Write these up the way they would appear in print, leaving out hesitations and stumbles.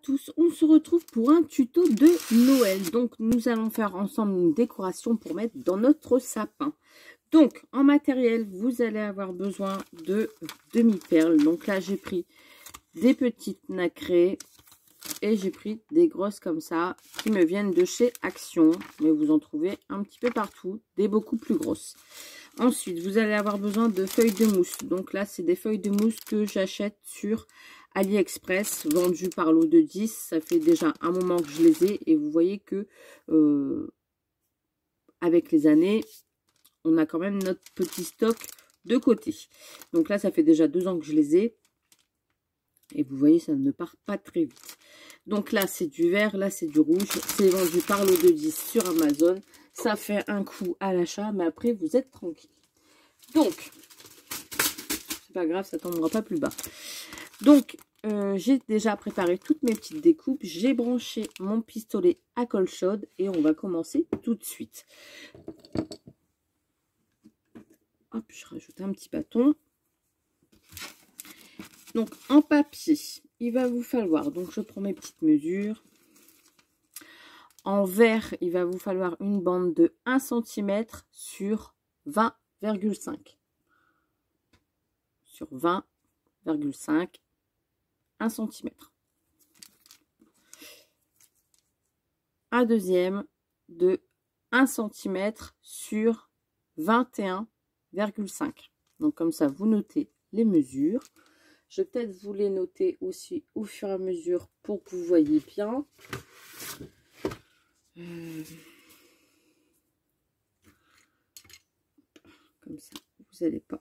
tous, on se retrouve pour un tuto de Noël. Donc nous allons faire ensemble une décoration pour mettre dans notre sapin. Donc en matériel, vous allez avoir besoin de demi-perles. Donc là j'ai pris des petites nacrées et j'ai pris des grosses comme ça qui me viennent de chez Action. Mais vous en trouvez un petit peu partout, des beaucoup plus grosses. Ensuite, vous allez avoir besoin de feuilles de mousse. Donc là, c'est des feuilles de mousse que j'achète sur AliExpress, vendues par lot de 10. Ça fait déjà un moment que je les ai. Et vous voyez que avec les années, on a quand même notre petit stock de côté. Donc là, ça fait déjà 2 ans que je les ai. Et vous voyez, ça ne part pas très vite. Donc là, c'est du vert, là, c'est du rouge. C'est vendu par lot de 10 sur Amazon. Ça fait un coup à l'achat, mais après, vous êtes tranquille. Donc, c'est pas grave, ça tombera pas plus bas. Donc, j'ai déjà préparé toutes mes petites découpes. J'ai branché mon pistolet à colle chaude et on va commencer tout de suite. Hop, je rajoute un petit bâton. Donc, en papier, il va vous falloir, donc je prends mes petites mesures. En vert, il va vous falloir une bande de 1 cm sur 20,5. Sur 20,5, 1 cm. Un deuxième de 1 cm sur 21,5. Donc comme ça, vous notez les mesures. Je vais peut-être vous les noter aussi au fur et à mesure pour que vous voyez bien. Comme ça, vous n'allez pas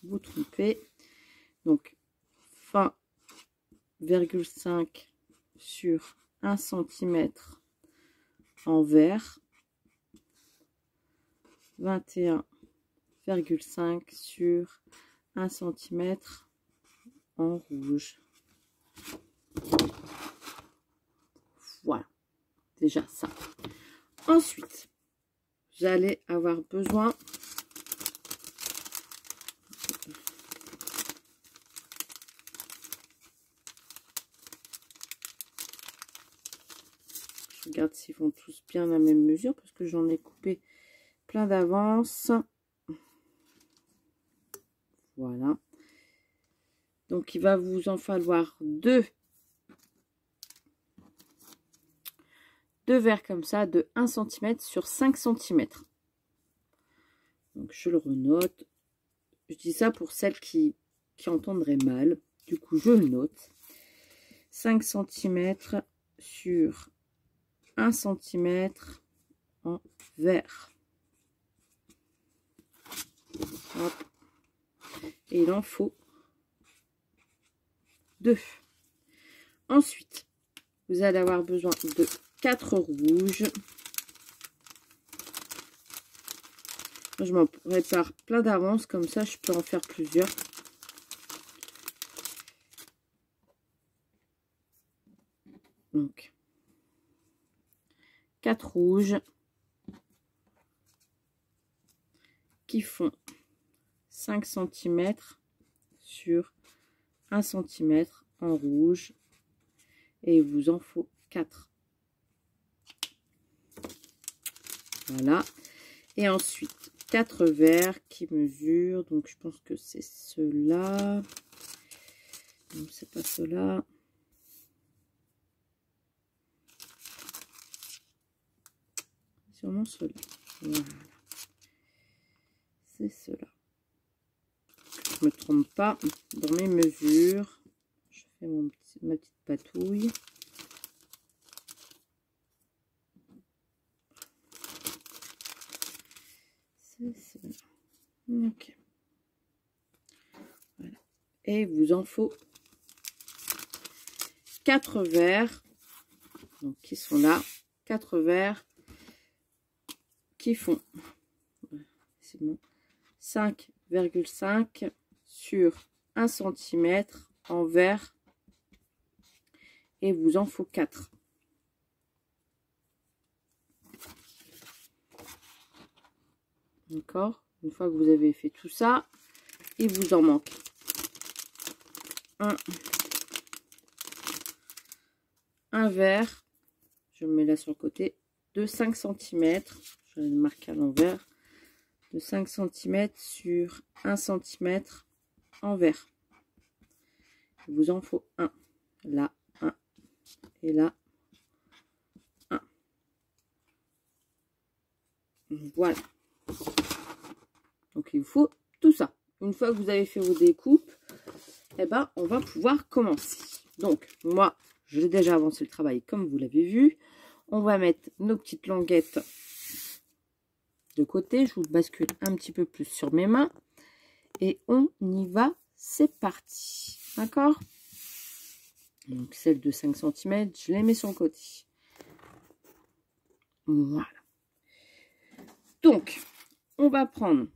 vous tromper. Donc, 20,5 sur 1 cm en vert. 21,5 sur 1 cm en rouge. Voilà, déjà ça. Ensuite, j'allais avoir besoin je regarde s'ils font tous bien la même mesure parce que j'en ai coupé plein d'avance. Voilà. Donc, il va vous en falloir deux verres comme ça de 1 cm sur 5 cm. Donc, je le renote. Je dis ça pour celles qui entendraient mal. Du coup, je le note. 5 cm sur 1 cm en vert. Hop. Et il en faut 2. Ensuite, vous allez avoir besoin de 4 rouges. Moi, je m'en prépare plein d'avance, comme ça je peux en faire plusieurs. Donc, 4 rouges qui font 5 cm sur 1 cm en rouge. Et il vous en faut 4. Voilà. Et ensuite, 4 verres qui mesurent. Donc, je pense que c'est ceux-là. Non, c'est pas ceux-là. Sûrement ceux-là. Voilà. C'est ceux-là. Je me trompe pas dans mes mesures. Je fais ma petite patouille. C'est ceux-là. Ok. Voilà. Et il vous en faut 4 verres. Donc, qui sont là. 4 verres qui font c'est bon, 5,5 sur 1 cm en vert. Et vous en faut 4. D'accord? Une fois que vous avez fait tout ça, il vous en manque 1, un verre, je me mets là sur le côté, de 5 cm, je vais le marquer à l'envers, de 5 cm sur 1 cm en verre. Il vous en faut un, là, un, et là, un. Voilà. Donc il vous faut tout ça. Une fois que vous avez fait vos découpes, eh ben, on va pouvoir commencer. Donc moi, j'ai déjà avancé le travail comme vous l'avez vu. On va mettre nos petites languettes de côté. Je vous bascule un petit peu plus sur mes mains. Et on y va. C'est parti. D'accord? Donc celle de 5 cm, je les mets sur le côté. Voilà. Donc, on va prendre,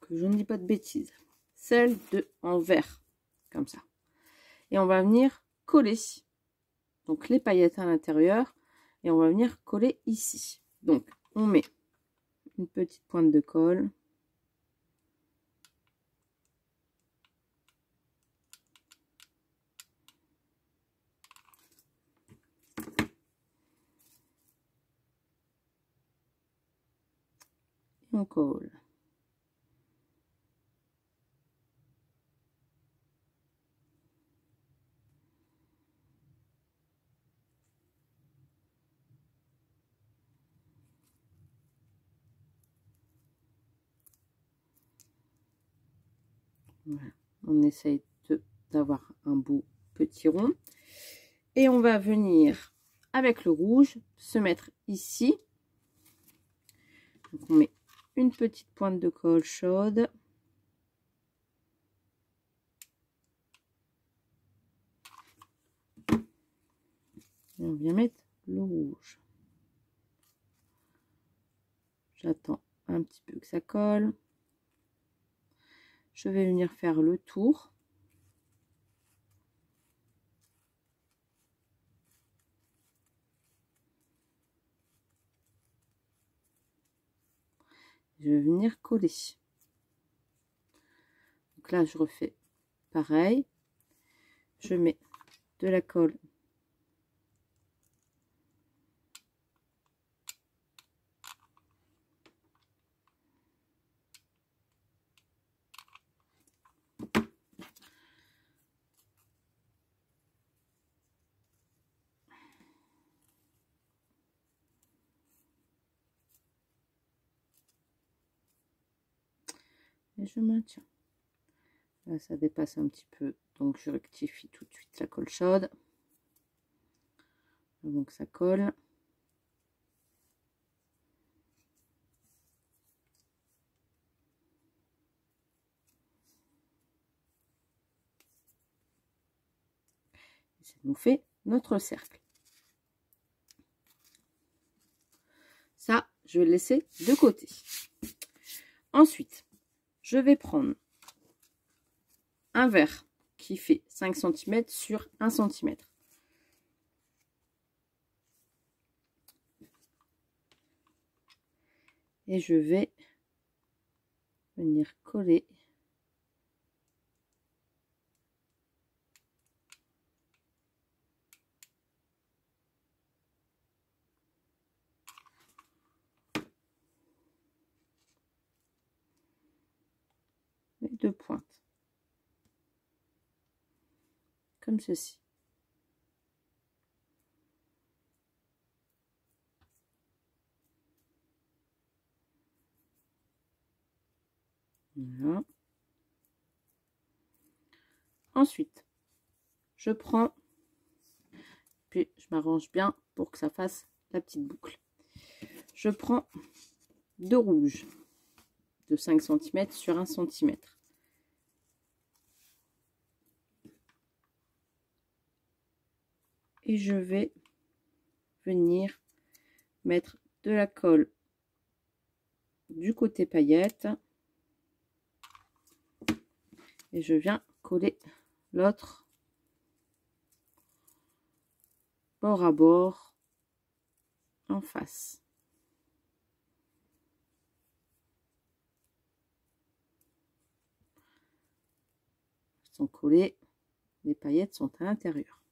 que je ne dis pas de bêtises, celle de en vert, comme ça. Et on va venir coller. Donc les paillettes à l'intérieur. Et on va venir coller ici. Donc, on met une petite pointe de colle. Et on colle. Voilà. On essaye d'avoir un bout petit rond. Et on va venir, avec le rouge, se mettre ici. Donc on met une petite pointe de colle chaude. Et on vient mettre le rouge. J'attends un petit peu que ça colle. Je vais venir faire le tour. Je vais venir coller. Donc là, je refais pareil. Je mets de la colle. Et je maintiens. Là, ça dépasse un petit peu, donc je rectifie tout de suite la colle chaude. Donc ça colle. Et ça nous fait notre cercle. Ça, je vais le laisser de côté. Ensuite, je vais prendre un verre qui fait 5 cm sur 1 cm. Et je vais venir coller les deux pointes. Comme ceci. Voilà. Ensuite, je prends, puis je m'arrange bien pour que ça fasse la petite boucle. Je prends de rouge de 5 cm sur 1 cm. Et je vais venir mettre de la colle du côté paillette. Et je viens coller l'autre bord à bord en face. Ils sont collés. les paillettes sont à l'intérieur.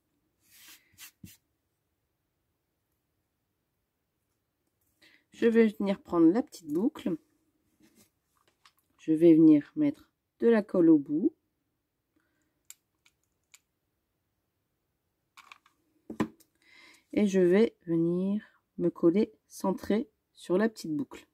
Je vais venir prendre la petite boucle. Je vais venir mettre de la colle au bout. Et je vais venir me coller centré sur la petite boucle.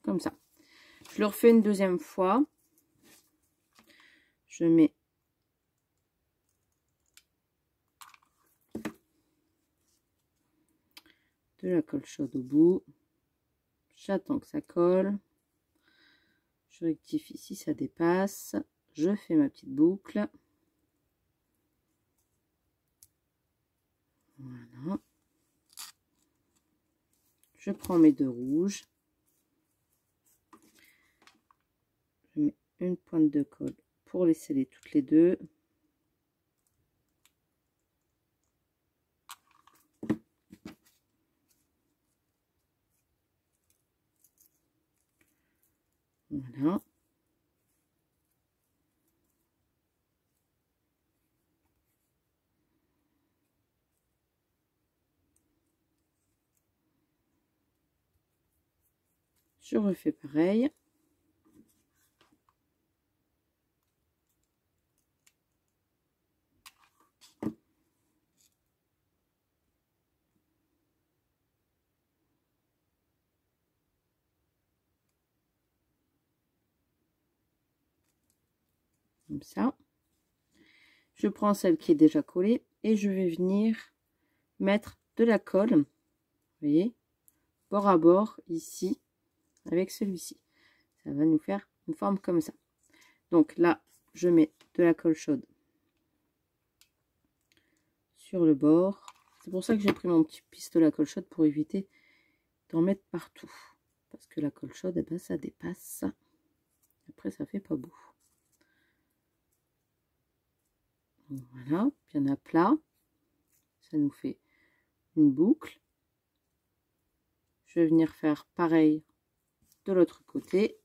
Comme ça. Je le refais une deuxième fois. Je mets de la colle chaude au bout. J'attends que ça colle. Je rectifie si ça dépasse. Je fais ma petite boucle. Voilà. Je prends mes deux rouges. Je mets une pointe de colle pour les sceller toutes les deux. Voilà. Je refais pareil. Comme ça. Je prends celle qui est déjà collée et je vais venir mettre de la colle, vous voyez, bord à bord ici avec celui-ci. Ça va nous faire une forme comme ça. Donc là, je mets de la colle chaude sur le bord. C'est pour ça que j'ai pris mon petit pistolet à colle chaude pour éviter d'en mettre partout. Parce que la colle chaude, eh ben, ça dépasse. Après, ça fait pas beau. Voilà, bien à plat. Ça nous fait une boucle. Je vais venir faire pareil de l'autre côté.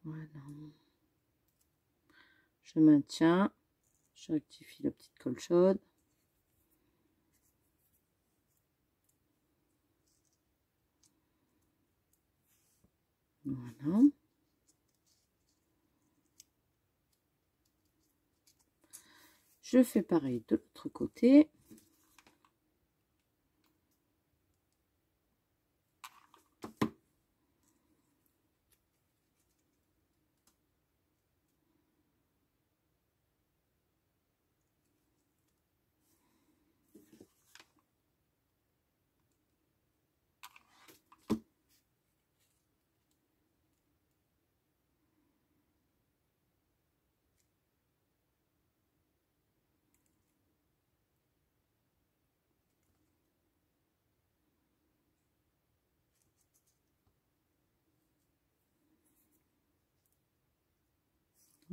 Voilà. Je maintiens. Je rectifie la petite colle chaude. Voilà. Je fais pareil de l'autre côté.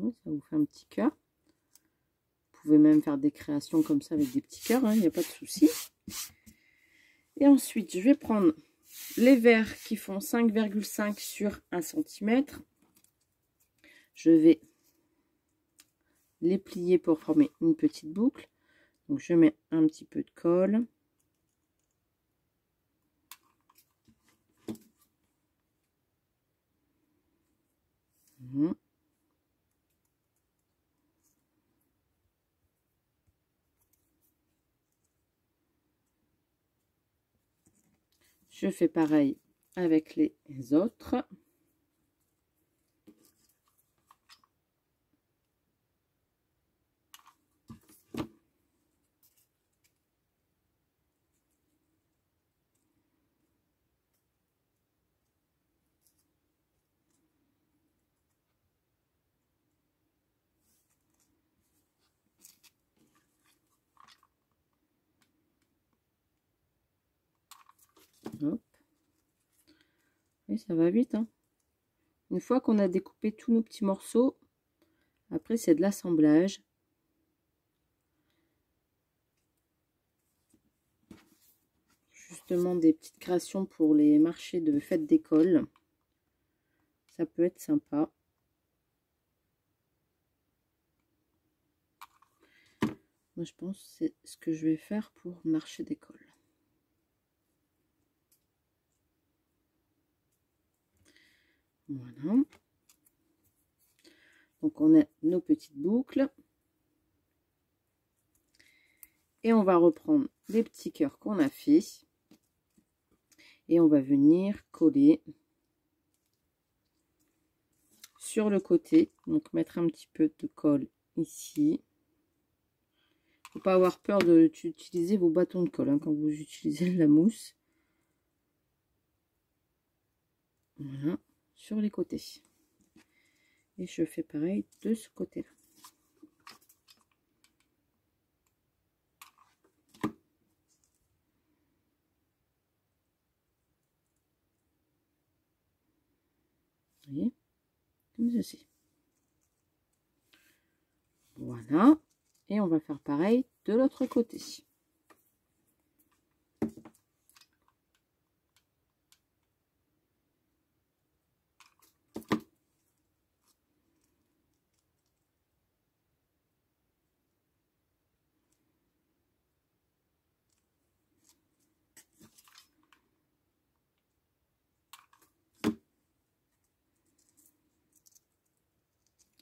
Ça vous fait un petit cœur. Vous pouvez même faire des créations comme ça avec des petits cœurs, il n'y a pas de souci. Et ensuite, je vais prendre les verres qui font 5,5 sur 1 cm. Je vais les plier pour former une petite boucle. Donc, je mets un petit peu de colle. Je fais pareil avec les autres. Hop. Et ça va vite, hein. Une fois qu'on a découpé tous nos petits morceaux, après c'est de l'assemblage. Justement des petites créations pour les marchés de fête d'école. Ça peut être sympa. Moi je pense que c'est ce que je vais faire pour marché d'école. Voilà. Donc on a nos petites boucles. Et on va reprendre les petits cœurs qu'on a fait. Et on va venir coller sur le côté. Donc mettre un petit peu de colle ici. Faut pas avoir peur d'utiliser vos bâtons de colle hein, quand vous utilisez la mousse. Voilà, sur les côtés. Et je fais pareil de ce côté-là. Vous voyez, comme ceci. Voilà. Et on va faire pareil de l'autre côté.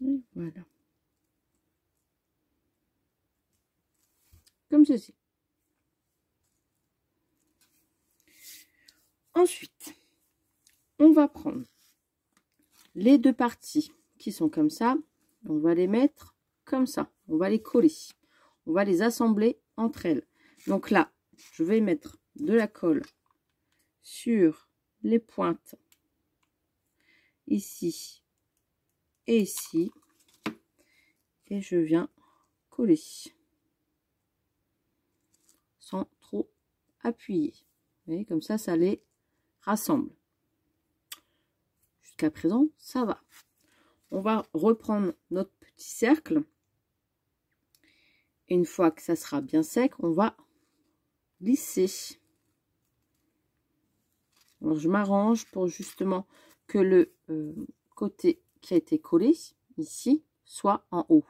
Et voilà. Comme ceci. Ensuite, on va prendre les deux parties qui sont comme ça. On va les mettre comme ça. On va les coller. On va les assembler entre elles. Donc là, je vais mettre de la colle sur les pointes ici et ici. Et je viens coller sans trop appuyer. Vous voyez, comme ça, ça les rassemble. Jusqu'à présent, ça va. On va reprendre notre petit cercle. Et une fois que ça sera bien sec, on va lisser. Alors, je m'arrange pour justement que le côté qui a été collé ici soit en haut.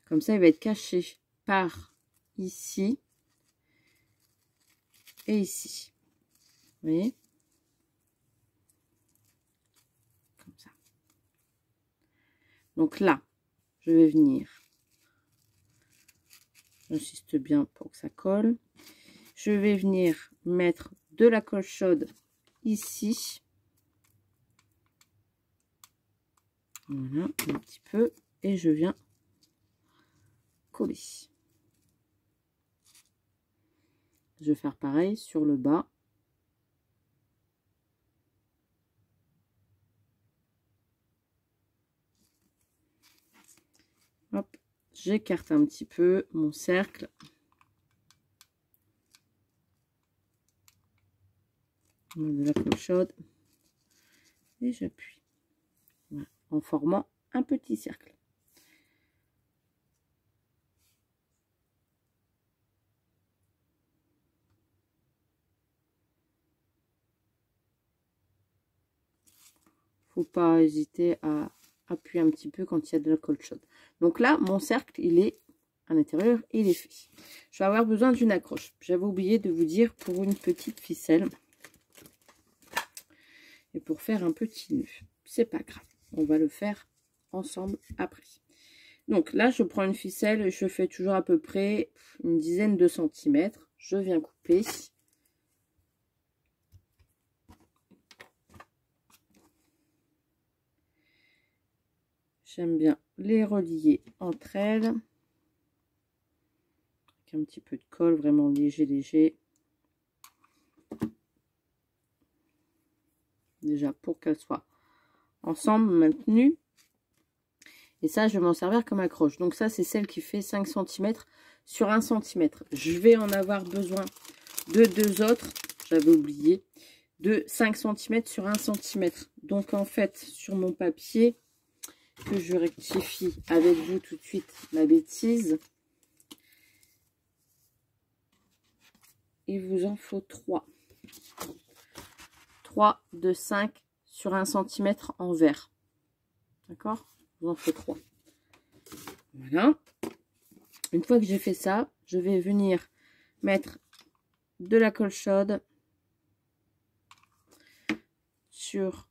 Comme ça, il va être caché par ici et ici. Vous voyez? Comme ça. Donc là, je vais venir. J'insiste bien pour que ça colle. Je vais venir mettre de la colle chaude ici. Voilà, un petit peu. Et je viens coller. Je vais faire pareil sur le bas. Hop, j'écarte un petit peu mon cercle. De la colle chaude. Et j'appuie. Voilà, en formant un petit cercle. Faut pas hésiter à appuyer un petit peu quand il y a de la colle chaude. Donc là, mon cercle, il est à l'intérieur, il est fait. Je vais avoir besoin d'une accroche. J'avais oublié de vous dire pour une petite ficelle. Et pour faire un petit nœud. C'est pas grave. On va le faire ensemble après. Donc là, je prends une ficelle. Je fais toujours à peu près une dizaine de centimètres. Je viens couper. J'aime bien les relier entre elles. Avec un petit peu de colle, vraiment léger, léger. Déjà pour qu'elles soient ensemble maintenues. Et ça, je vais m'en servir comme accroche. Donc ça, c'est celle qui fait 5 cm sur 1 cm. Je vais en avoir besoin de deux autres. J'avais oublié. de 5 cm sur 1 cm. Donc en fait, sur mon papier, que je rectifie avec vous tout de suite ma bêtise, il vous en faut 3. 3 de 5 sur 1 cm en vert. D'accord? Il vous en faut 3. Voilà. Une fois que j'ai fait ça, je vais venir mettre de la colle chaude sur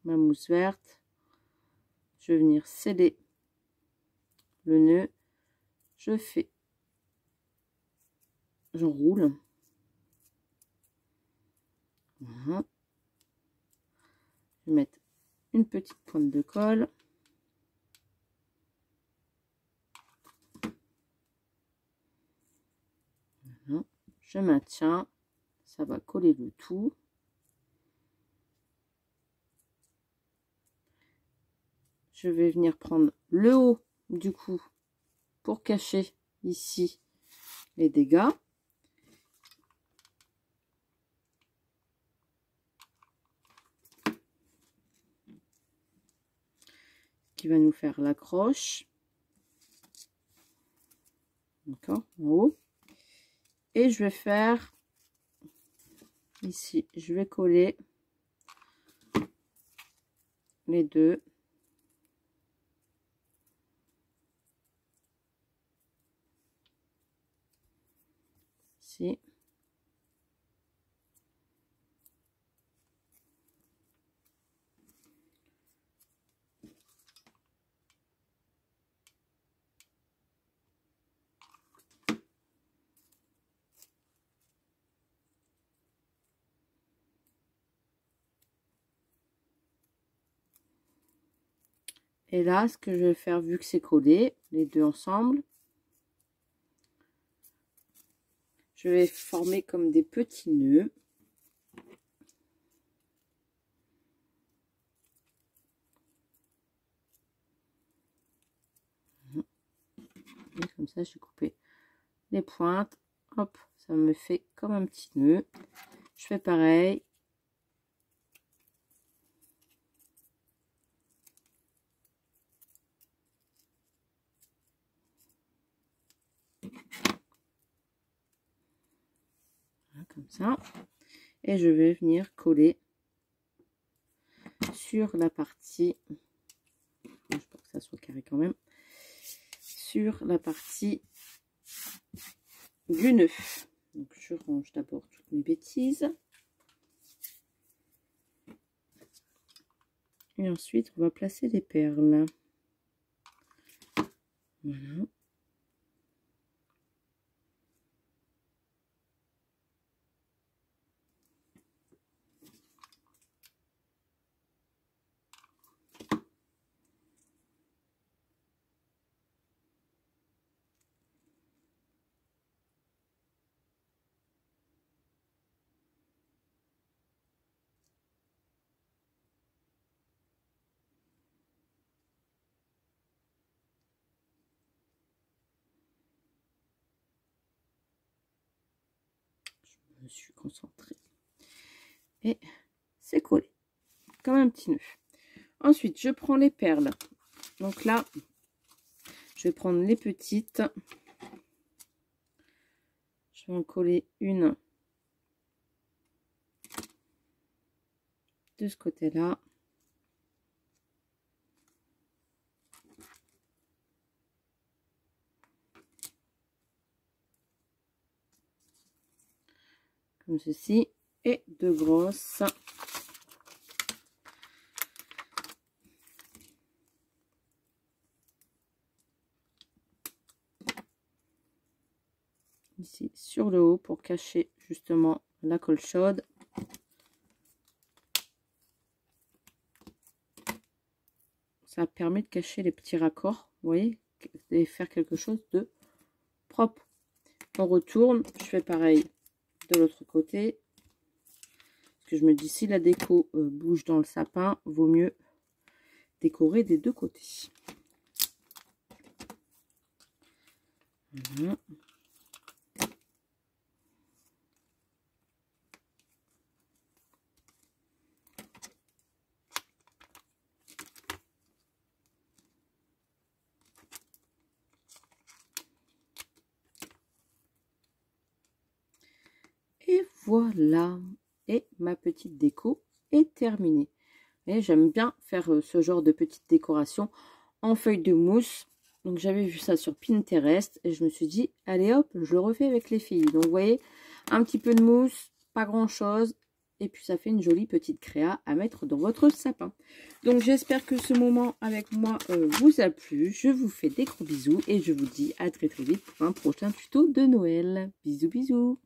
ma mousse verte. Je vais venir sceller le nœud. J'enroule. Voilà. Je vais mettre une petite pointe de colle. Voilà. Je maintiens. Ça va coller le tout. Je vais venir prendre le haut du coup pour cacher ici les dégâts. Qui va nous faire l'accroche. D'accord, en haut. Et je vais faire ici, je vais coller les deux. Ici. Et là, ce que je vais faire, vu que c'est collé, les deux ensemble, je vais former comme des petits nœuds. Et comme ça, j'ai coupé les pointes. Hop, ça me fait comme un petit nœud. Je fais pareil. Comme ça, et je vais venir coller sur la partie, je pense que ça soit carré quand même, sur la partie du nœud. Donc je range d'abord toutes mes bêtises et ensuite on va placer les perles. Voilà. Je me suis concentrée et c'est collé comme un petit nœud. Ensuite je prends les perles, donc là je vais prendre les petites, je vais en coller une de ce côté là. Comme ceci, et deux grosses. Ici sur le haut pour cacher justement la colle chaude. Ça permet de cacher les petits raccords, vous voyez, et faire quelque chose de propre. On retourne, je fais pareil de l'autre côté. Parce que je me dis, si la déco bouge dans le sapin, vaut mieux décorer des deux côtés. Voilà. voilà. Et ma petite déco est terminée. Et j'aime bien faire ce genre de petite décoration en feuilles de mousse. Donc j'avais vu ça sur Pinterest et je me suis dit, allez hop, je le refais avec les filles. Donc vous voyez, un petit peu de mousse, pas grand chose. Et puis ça fait une jolie petite créa à mettre dans votre sapin. Donc j'espère que ce moment avec moi vous a plu. Je vous fais des gros bisous et je vous dis à très très vite pour un prochain tuto de Noël. Bisous bisous.